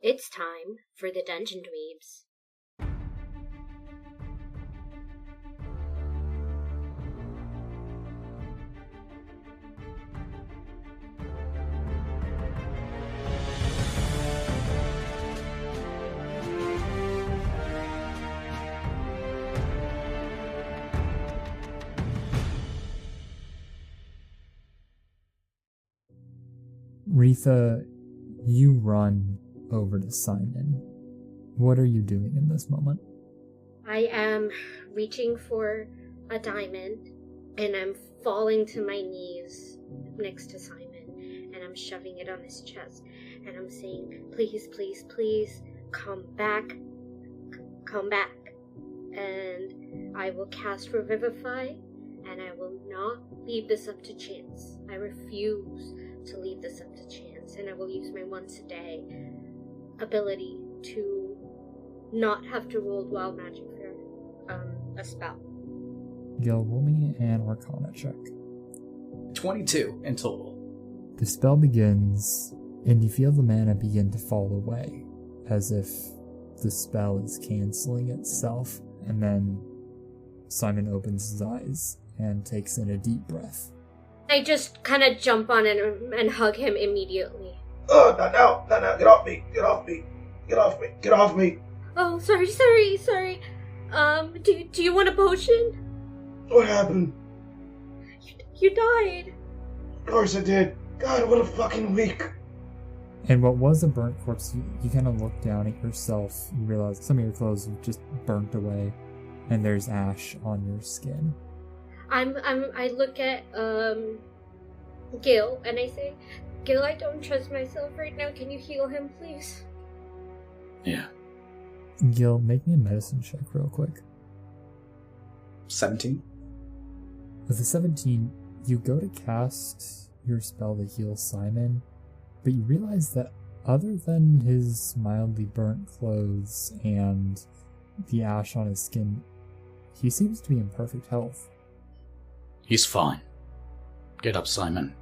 It's time for the Dungeon Dweebs. REITHA, you run over to Simon. What are you doing in this moment? I am reaching for a diamond, and I'm falling to my knees next to Simon, and I'm shoving it on his chest, and I'm saying, please, please, please, come back, and I will cast Revivify, and I will not leave this up to chance. I refuse to leave this up to chance, and I will use my once a day ability to not have to roll wild magic for a spell. Gil, roll me an Arcana check. 22 in total. The spell begins, and you feel the mana begin to fall away, as if the spell is canceling itself, and then Simon opens his eyes and takes in a deep breath. I just kind of jump on him and hug him immediately. Oh, not now, get off me, get off me. Oh, sorry. Do you want a potion? What happened? You died. Of course I did. God, what a fucking week. And what was a burnt corpse, you kind of look down at yourself, you realize some of your clothes have just burnt away, and there's ash on your skin. I look at Gil and I say, Gil, I don't trust myself right now. Can you heal him, please? Yeah. Gil, make me a medicine check real quick. 17. With a 17, you go to cast your spell to heal Simon, but you realize that other than his mildly burnt clothes and the ash on his skin, he seems to be in perfect health. He's fine. Get up, Simon.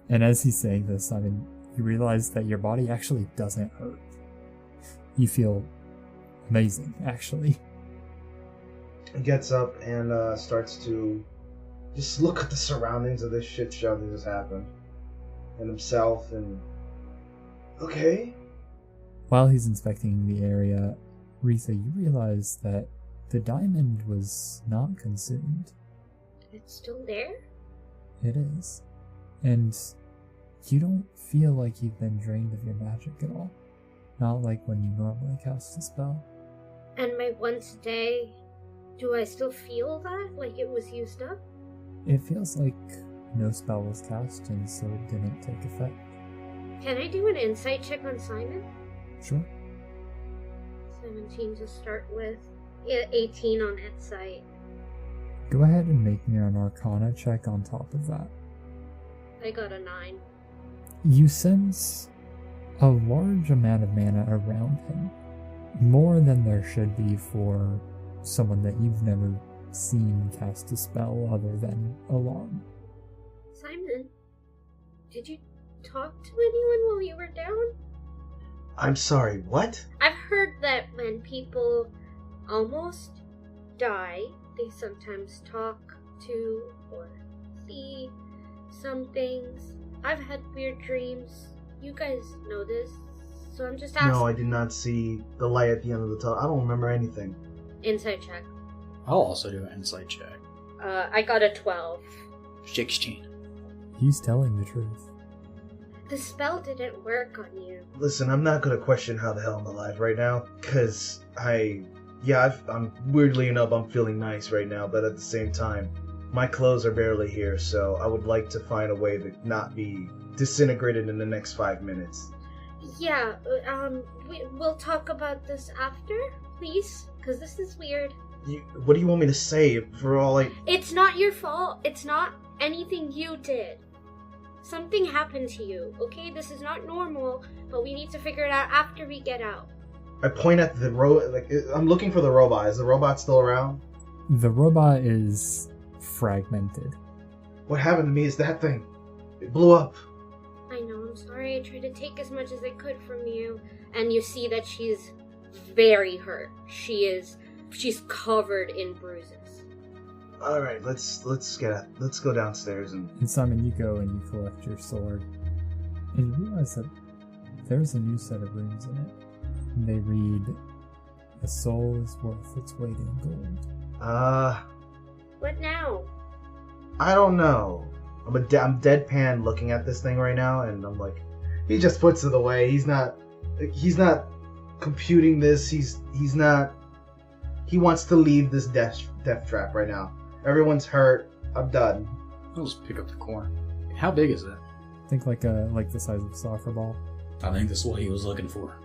And as he's saying this, Simon, you realize that your body actually doesn't hurt. You feel amazing, actually. He gets up and starts to just look at the surroundings of this shit show that just happened. And himself and... Okay. While he's inspecting the area, REITHA, you realize that the diamond was not consumed. It's still there? It is. And you don't feel like you've been drained of your magic at all. Not like when you normally cast a spell. And my once a day, do I still feel that? Like it was used up? It feels like no spell was cast and so it didn't take effect. Can I do an insight check on Simon? Sure. 17 to start with. Yeah, 18 on insight. Go ahead and make me an Arcana check on top of that. I got a 9. You sense a large amount of mana around him. More than there should be for someone that you've never seen cast a spell other than Alarm. Simon, did you talk to anyone while you were down? I'm sorry, what? I've heard that when people almost die, they sometimes talk to or see some things. I've had weird dreams. You guys know this, so I'm just asking. No, I did not see the light at the end of the tunnel. I don't remember anything. Insight check. I'll also do an insight check. I got a 12. 16. He's telling the truth. The spell didn't work on you. Listen, I'm not gonna question how the hell I'm alive right now, cause I'm weirdly enough, I'm feeling nice right now, but at the same time, my clothes are barely here, so I would like to find a way to not be disintegrated in the next 5 minutes. Yeah, we'll talk about this after, please, because this is weird. What do you want me to say? For all It's not your fault. It's not anything you did. Something happened to you, okay? This is not normal, but we need to figure it out after we get out. I point at the I'm looking for the robot. Is the robot still around? The robot is fragmented. What happened to me is that thing. It blew up. I know. I'm sorry, I tried to take as much as I could from you. And you see that she's very hurt. She's covered in bruises. Alright, let's go downstairs And Simon, you go and you collect your sword. And you realize that there's a new set of runes in it. And they read, "A soul is worth its weight in gold." What now? I don't know. I'm deadpan looking at this thing right now, and I'm like, he just puts it away. He's not computing this. He's not. He wants to leave this death trap right now. Everyone's hurt. I'm done. I'll just pick up the coin. How big is it? Think like the size of a soccer ball. I think this is what he was looking for.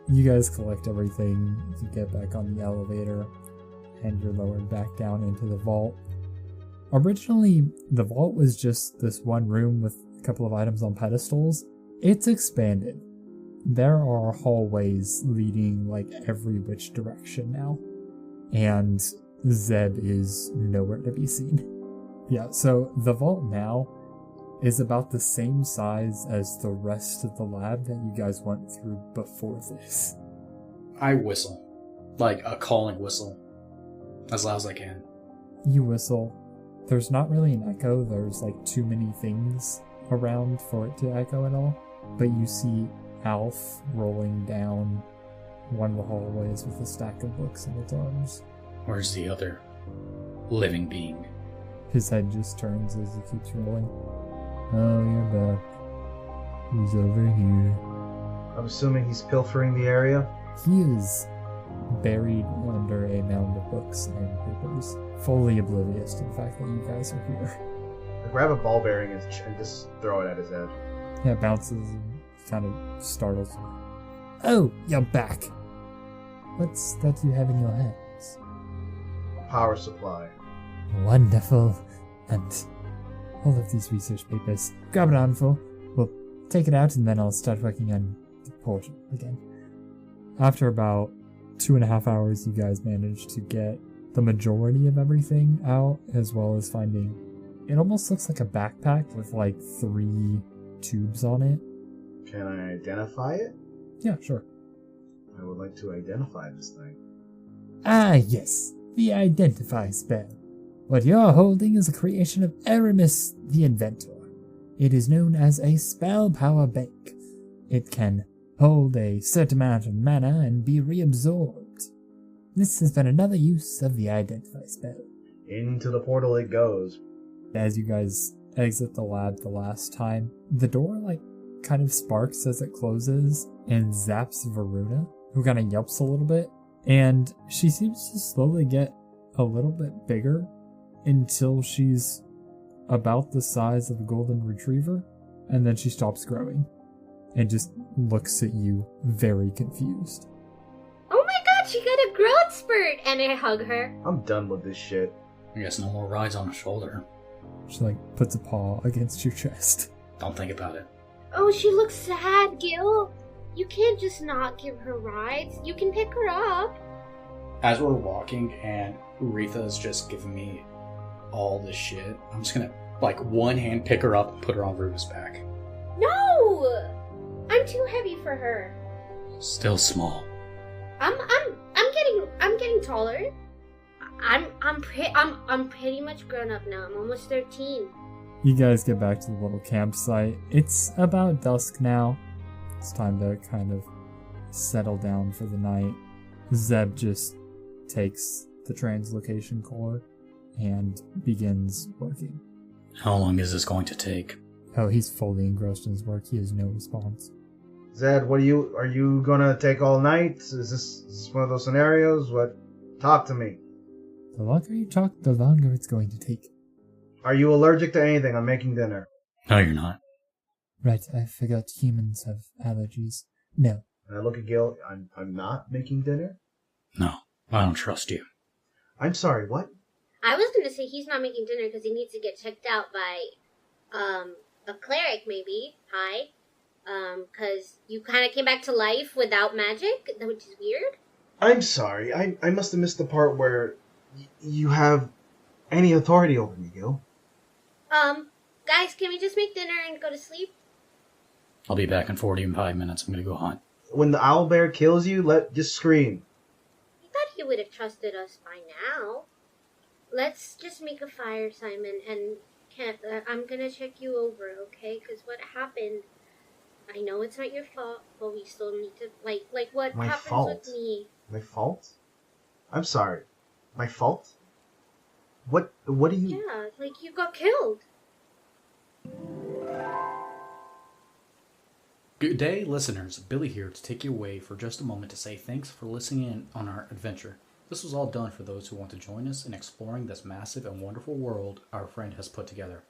You guys collect everything. You get back on the elevator, and you're lowered back down into the vault. Originally, the vault was just this one room with a couple of items on pedestals. It's expanded. There are hallways leading like every which direction now. And Zeb is nowhere to be seen. Yeah, so the vault now is about the same size as the rest of the lab that you guys went through before this. I whistle. Like a calling whistle. As loud as I can. You whistle. There's not really an echo. There's like too many things around for it to echo at all. But you see Alf rolling down one of the hallways with a stack of books in its arms. Where's the other living being? His head just turns as he keeps rolling. "Oh, you're back. He's over here." I'm assuming he's pilfering the area. He is buried under a mound of books and papers, fully oblivious to the fact that you guys are here. I grab a ball bearing and just throw it at his head. Yeah, it bounces and kind of startles him. "Oh, you're back. What's that you have in your hands?" Power supply. Wonderful. And all of these research papers. Grab an armful. We'll take it out and then I'll start working on the portal again. After about 2.5 hours, you guys managed to get the majority of everything out, as well as finding... It almost looks like a backpack with like 3 tubes on it. Can I identify it? Yeah, sure. I would like to identify this thing. Ah, yes. The identify spell. What you're holding is a creation of Aramis the Inventor. It is known as a spell power bank. It can hold a certain amount of mana and be reabsorbed. This has been another use of the identify spell. Into the portal it goes. As you guys exit the lab the last time, the door kind of sparks as it closes and zaps Varuna, who kind of yelps a little bit, and she seems to slowly get a little bit bigger until she's about the size of a golden retriever, and then she stops growing and just looks at you very confused. Oh my god, she got a growth spurt! And I hug her. I'm done with this shit. I guess no more rides on the shoulder. She puts a paw against your chest. Don't think about it. Oh, she looks sad, Gil. You can't just not give her rides. You can pick her up. As we're walking and REITHA's just giving me all this shit, I'm just gonna, one hand pick her up and put her on Ruba's back. No! I'm too heavy for her. Still small. I'm getting taller. I'm pretty much grown up now. I'm almost 13. You guys get back to the little campsite. It's about dusk now. It's time to kind of settle down for the night. Zeb just takes the translocation core and begins working. How long is this going to take? Oh, he's fully engrossed in his work. He has no response. Zed, are you gonna take all night? Is this one of those scenarios? What? Talk to me. The longer you talk, the longer it's going to take. Are you allergic to anything? I'm making dinner. No, you're not. Right, I forgot humans have allergies. No. And I look at Gil. I'm not making dinner? No, I don't trust you. I'm sorry, what? I was gonna say he's not making dinner because he needs to get checked out by, a cleric maybe. Hi. Because you kind of came back to life without magic, which is weird. I'm sorry. I must have missed the part where you have any authority over me, Gil. Guys, can we just make dinner and go to sleep? I'll be back in 45 minutes. I'm gonna go hunt. When the owlbear kills you, just scream. I thought he would have trusted us by now. Let's just make a fire, Simon, and I'm gonna check you over, okay? Because what happened, I know it's not your fault, but we still need to, like what My happens fault? with me. My fault? I'm sorry. My fault? What do you... Yeah, like you got killed. Good day, listeners. Billy here to take you away for just a moment to say thanks for listening in on our adventure. This was all done for those who want to join us in exploring this massive and wonderful world our friend has put together.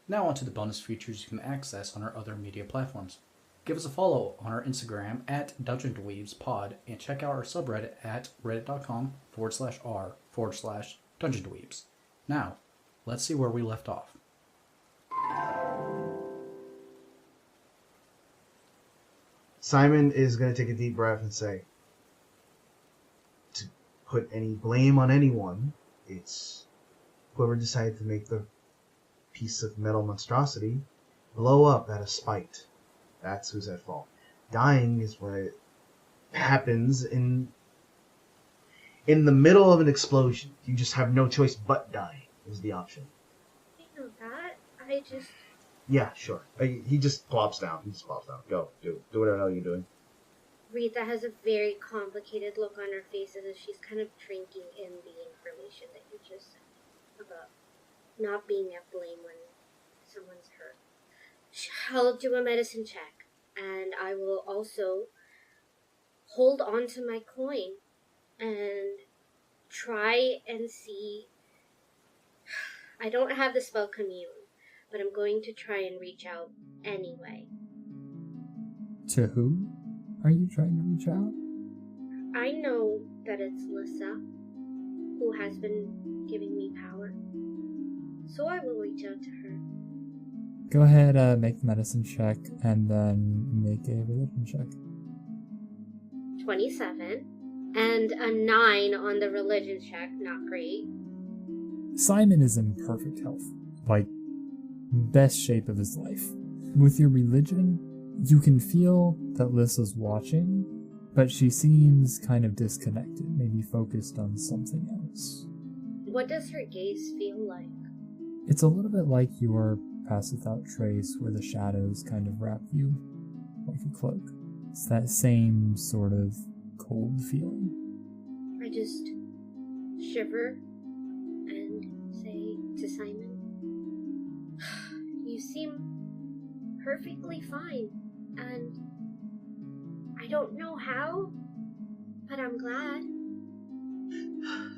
Now on to the bonus features you can access on our other media platforms. Give us a follow on our Instagram at dungeondweebspod and check out our subreddit at reddit.com/r/dungeondweebs. Now, let's see where we left off. Simon is going to take a deep breath and say, to put any blame on anyone, it's whoever decided to make the piece of metal monstrosity blow up out of spite. That's who's at fault. Dying is what happens in the middle of an explosion. You just have no choice but die is the option. I know that. I just... Yeah, sure. He just plops down. Go. Do whatever the hell you're doing. REITHA has a very complicated look on her face as if she's kind of drinking in the information that you just said about not being at blame when someone's hurt. I'll do a medicine check, and I will also hold on to my coin and try and see. I don't have the spell Commune, but I'm going to try and reach out anyway. To who are you trying to reach out? I know that it's Lissa who has been giving me power, so I will reach out to her. Go ahead, make the medicine check, and then make a religion check. 27, and a 9 on the religion check, not great. Simon is in perfect health, like best shape of his life. With your religion, you can feel that Lissa's watching, but she seems kind of disconnected, maybe focused on something else. What does her gaze feel like? It's a little bit like your Pass Without Trace, where the shadows kind of wrap you like a cloak. It's that same sort of cold feeling. I just shiver and say to Simon, you seem perfectly fine, and I don't know how, but I'm glad.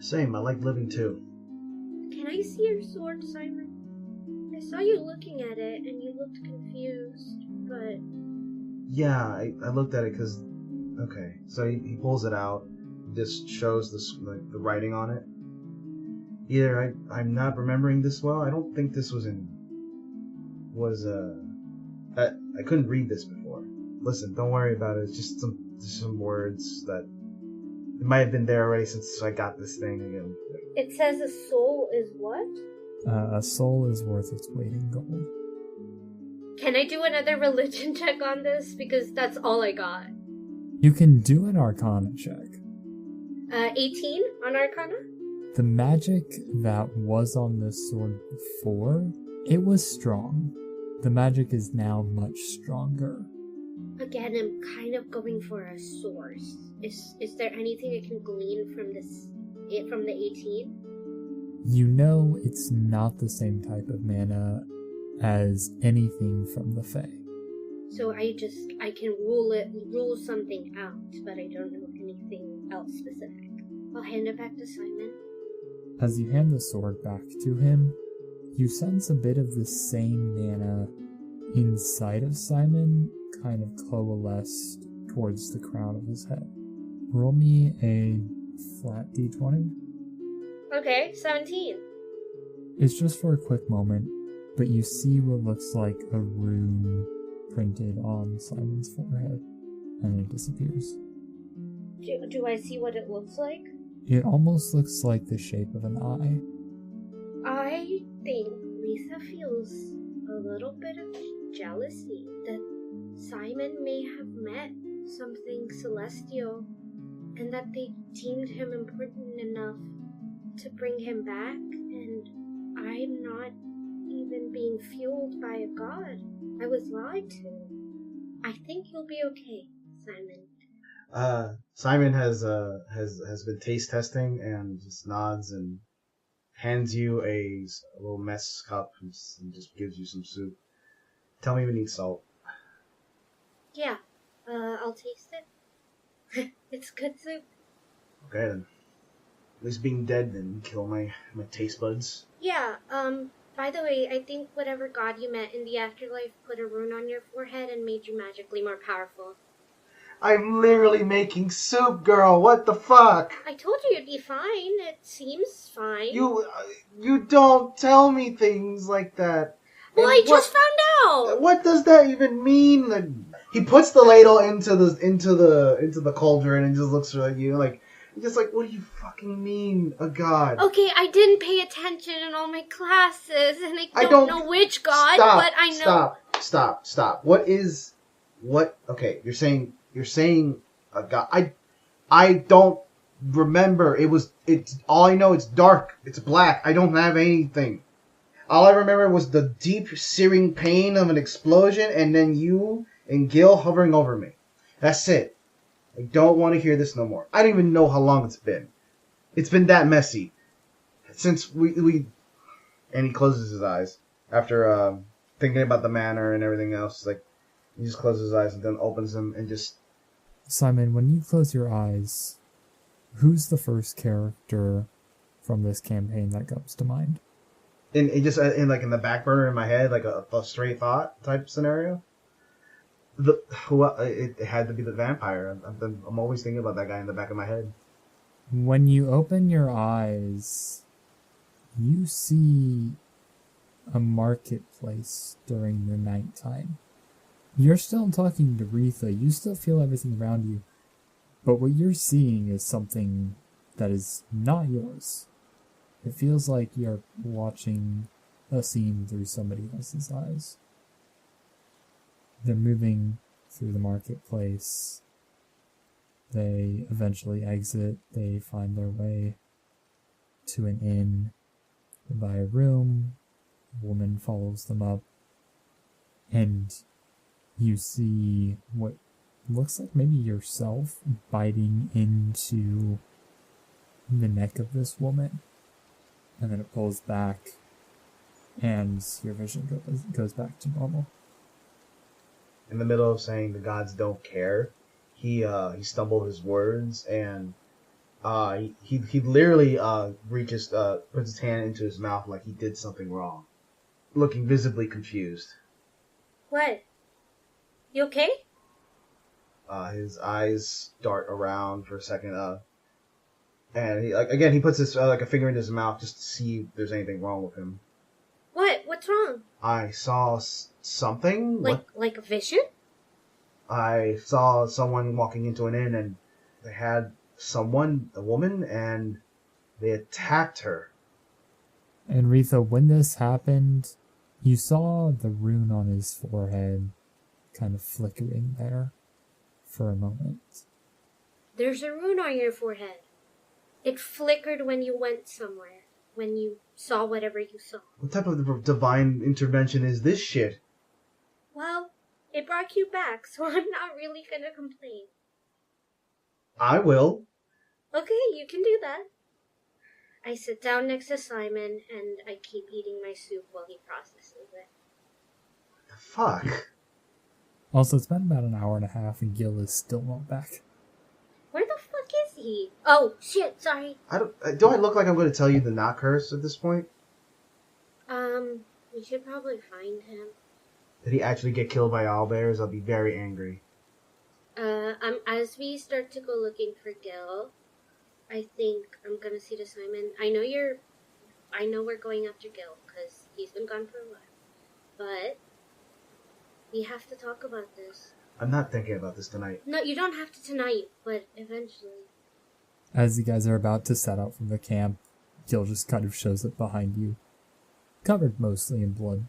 Same, I like living too. Can I see your sword, Simon? I saw you looking at it, and you looked confused, but... Yeah, I looked at it because... Okay, so he pulls it out, just shows the writing on it. Either I'm not remembering this well, I don't think this was I couldn't read this before. Listen, don't worry about it, it's just some words that... It might have been there already since I got this thing again. It says a soul is what? A soul is worth its weight in gold. Can I do another religion check on this? Because that's all I got. You can do an Arcana check. 18 on Arcana? The magic that was on this sword before, it was strong. The magic is now much stronger. Again, I'm kind of going for a source. Is there anything I can glean from from the 18? You know it's not the same type of mana as anything from the Fae. So I can rule something out, but I don't know anything else specific. I'll hand it back to Simon. As you hand the sword back to him, you sense a bit of the same mana inside of Simon kind of coalesced towards the crown of his head. Roll me a flat d20. Okay, 17. It's just for a quick moment, but you see what looks like a rune printed on Simon's forehead, and it disappears. Do I see what it looks like? It almost looks like the shape of an eye. I think Lisa feels a little bit of jealousy that Simon may have met something celestial, and that they deemed him important enough to bring him back, and I'm not even being fueled by a god. I was lied to. I think you'll be okay, Simon. Simon has been taste testing and just nods and hands you a little mess cup and just gives you some soup. Tell me if you need salt. Yeah, I'll taste it. It's good soup. Okay then. At least being dead didn't kill my taste buds. Yeah, by the way, I think whatever god you met in the afterlife put a rune on your forehead and made you magically more powerful. I'm literally making soup, girl. What the fuck? I told you you'd be fine. It seems fine. You don't tell me things like that. Well, I just found out. What does that even mean? He puts the ladle into the cauldron and just looks at you like, just like, what do you fucking mean, a god? Okay, I didn't pay attention in all my classes, and I don't know which god, but I know. Stop. What? Okay, you're saying a god. I don't remember. It's all I know. It's dark. It's black. I don't have anything. All I remember was the deep, searing pain of an explosion, and then you and Gil hovering over me. That's it. I don't want to hear this no more. I don't even know how long it's been. It's been that messy. Since we and he closes his eyes after thinking about the manor and everything else. Like, he just closes his eyes and then opens them and just... Simon, when you close your eyes, who's the first character from this campaign that comes to mind? In the back burner in my head, like a stray thought type scenario. It had to be the vampire. I'm always thinking about that guy in the back of my head. When you open your eyes, you see a marketplace during the nighttime. You're still talking to REITHA. You still feel everything around you. But what you're seeing is something that is not yours. It feels like you're watching a scene through somebody else's eyes. They're moving through the marketplace. They eventually exit. They find their way to an inn. They buy a room. A woman follows them up. And you see what looks like maybe yourself biting into the neck of this woman. And then it pulls back. And your vision goes back to normal. In the middle of saying the gods don't care, he stumbled his words and he literally puts his hand into his mouth like he did something wrong, looking visibly confused. What? You okay? His eyes dart around for a second, and he puts his a finger in his mouth just to see if there's anything wrong with him. What? What's wrong? I saw something. Like a vision? I saw someone walking into an inn, and they had a woman, and they attacked her. And REITHA, when this happened, you saw the rune on his forehead kind of flickering there for a moment. There's a rune on your forehead. It flickered when you went somewhere. When you saw whatever you saw. What type of divine intervention is this shit? Well, it brought you back, so I'm not really gonna complain. I will. Okay, you can do that. I sit down next to Simon, and I keep eating my soup while he processes it. The fuck? Also, it's been about an hour and a half, and Gil is still not back. Where the fuck is he? Oh, shit, sorry. Do I look like I'm going to tell you the not curse at this point? We should probably find him. Did he actually get killed by owlbears? I'll be very angry. As we start to go looking for Gil, I think I'm gonna say to Simon, I know we're going after Gil, because he's been gone for a while. But we have to talk about this. I'm not thinking about this tonight. No, you don't have to tonight, but eventually. As you guys are about to set out from the camp, Gil just kind of shows up behind you, covered mostly in blood.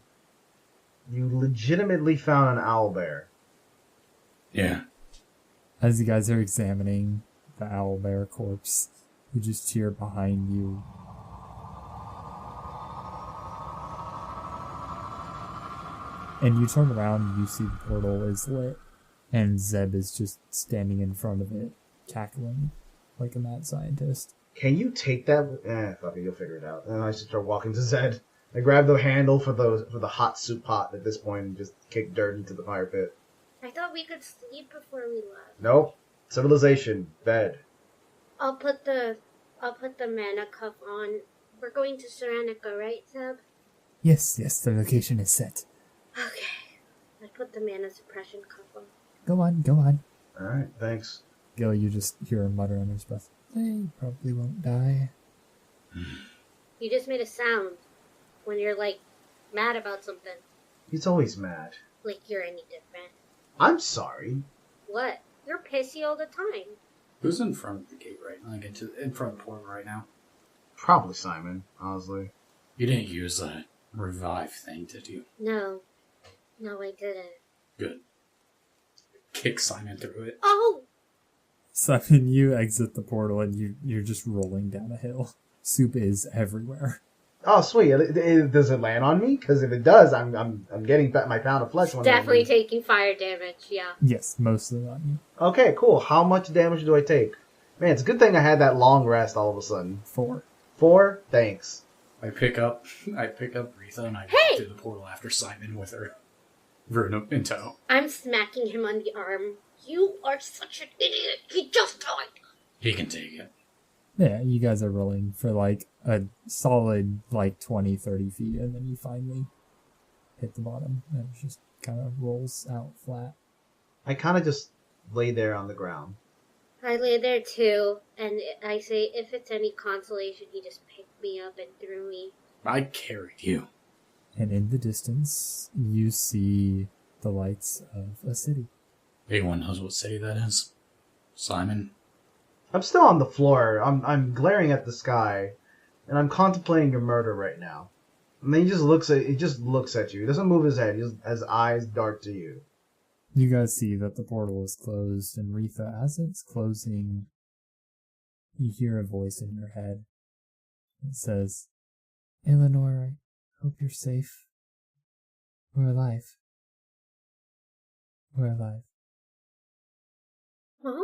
You legitimately found an owlbear. Yeah. As you guys are examining the owlbear corpse, you just hear behind you. And you turn around and you see the portal is lit, and Zeb is just standing in front of it, cackling like a mad scientist. Can you take that? Fuck it, you'll figure it out. And I just start walking to Zed. I grab the handle for the hot soup pot at this point and just kick dirt into the fire pit. I thought we could sleep before we left. Nope. Civilization. Bed. I'll put the mana cuff on. We're going to Saranica, right, Zeb? Yes, the location is set. Okay. I put the mana suppression cuff on. Go on. Alright, thanks. Gil, you just hear him mutter under his breath. They probably won't die. You just made a sound when you're, like, mad about something. He's always mad. Like you're any different. I'm sorry. What? You're pissy all the time. Who's in front of the gate right now? Like in front of the portal right now? Probably Simon, honestly. You didn't use that revive thing, did you? No, I didn't. Good. Kick Simon through it. Oh! Simon, you exit the portal and you're just rolling down a hill. Soup is everywhere. Oh, sweet. Does it land on me? Because if it does, I'm getting my pound of flesh. Definitely taking fire damage, yeah. Yes, mostly on you. Okay, cool. How much damage do I take? Man, it's a good thing I had that long rest all of a sudden. 4. 4? Thanks. I pick up REITHA and I Hey! go through the portal after Simon with her Runa in tow. I'm smacking him on the arm. You are such an idiot. He just died. He can take it. Yeah, you guys are rolling for like a solid 20, 30 feet, and then you finally hit the bottom, and it just kind of rolls out flat. I kind of just lay there on the ground. I lay there too, and I say, if it's any consolation, he just picked me up and threw me. I carried you. And in the distance, you see the lights of a city. Anyone knows what city that is? Simon? I'm still on the floor. I'm glaring at the sky, and I'm contemplating your murder right now. And then he just looks at you. He doesn't move his head. He just has eyes dart to you. You guys see that the portal is closed, and REITHA, as it's closing, you hear a voice in your head. It says, "Eleanor, I hope you're safe. We're alive. We're alive." Huh?